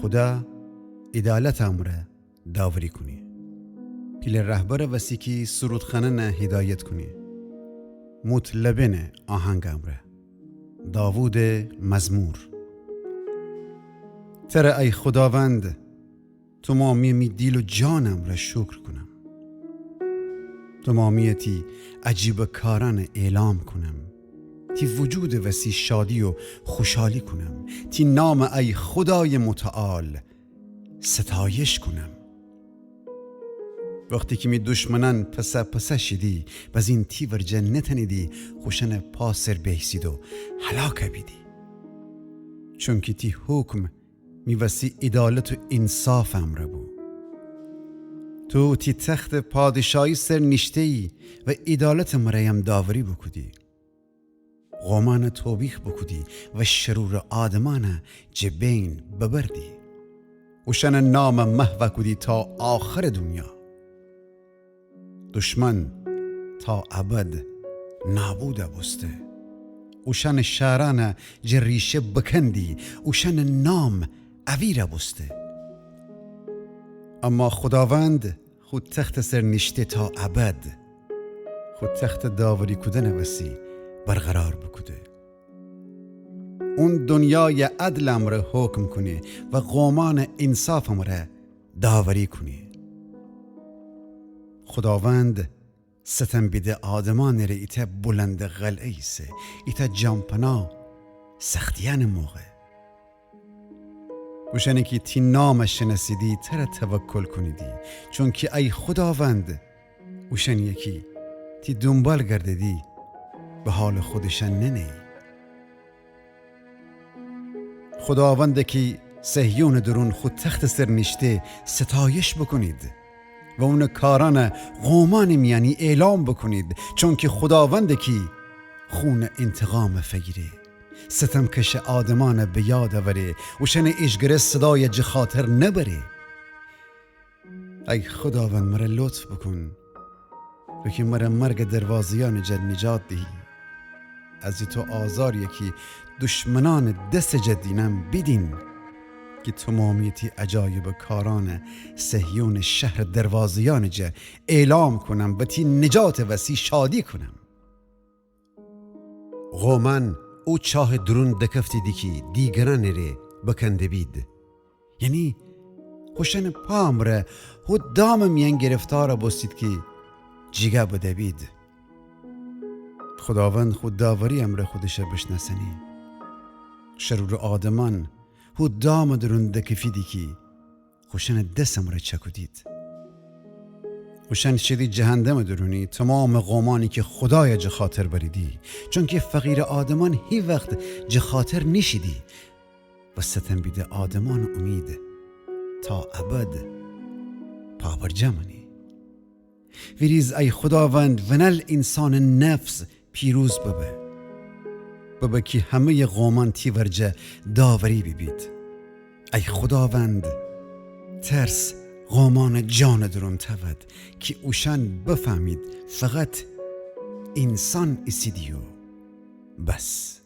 خدا عدالت امره داوری کنی. پیل رهبر وسیکی سرودخانه نه هدایت کنی. مطلبن آهنگ امره داوود مزمور. ترى ای خداوند تمامی می دیل و جانم را شکر کنم. تمامیتی عجیب کاران اعلام کنم. تی وجود وسی شادی و خوشحالی کنم. تی نام ای خدای متعال ستایش کنم. وقتی که می دشمنان پس شدی باز این تی ورجه نتنیدی خوشن پاسر بهسید و هلاک بیدی. چون که تی حکم می وسی عدالت و انصاف امر بو. تو تی تخت پادشاهی سر نشتهی و عدالت مرایم داوری بکدی. غمان توبیخ بکدی و شرور آدمان جبین ببردی. وشن نام محو کدی تا آخر دنیا. دشمن تا ابد نابوده بسته. وشن شهران جریشه بکندی. وشن نام اویره بسته. اما خداوند خود تخت سر نشته تا ابد. خود تخت داوری کدن وسی برقرار بکده. اون دنیای عدل امره حکم کنه و قومان انصاف امره داوری کنه. خداوند ستم بیده آدمان ره ایتا بلند غلعه ایسه. ایتا جامپنا سختیان موقع. وشنی که تی نامش شناسیدی تره توکل کنیدی. چون که ای خداوند وشنی که تی دنبال گرددی به حال خودشن ننی. خداوند که صهیون درون خود تخت سر نشته ستایش بکنید و اون کاران قومان میانی اعلام بکنید. چون که خداوند که خون انتقام فگیره ستمکش آدمان به یاد آوره و شن اشگره صدای جخاطر نبره. ای خداوند مرا لطف بکن و که مرا مرگ دروازیان جد نجات دهی. از تو آزار یکی دشمنان دست جدینم بدین که تمامیتی عجایب کاران صهیون شهر دروازیان جه اعلام کنم و تی نجات وسی شادی کنم. غومن او چاه درون دکفتی دی که دیگران ره بکنده بید. یعنی خوشن پام ره و دام میان گرفتار بستید که جیگه بده بید. خداوند خود داوری امر خودش بشناسنی. شرور آدمان و دام درون دکفیدی که خوشن دستم را چکودید. خوشن شدی جهنم درونی تمام قومانی که خدای جخاطر بریدی. چون که فقیر آدمان هی وقت جخاطر نشیدی و ستم بیده آدمان امید تا ابد پابرجمانی. ویریز ای خداوند ونل انسان نفس پیروز ببه که همه قومان تی ورجه داوری ببید. ای خداوند ترس قومان جان درون تود که اوشن بفهمید فقط انسان اسیدیو بس.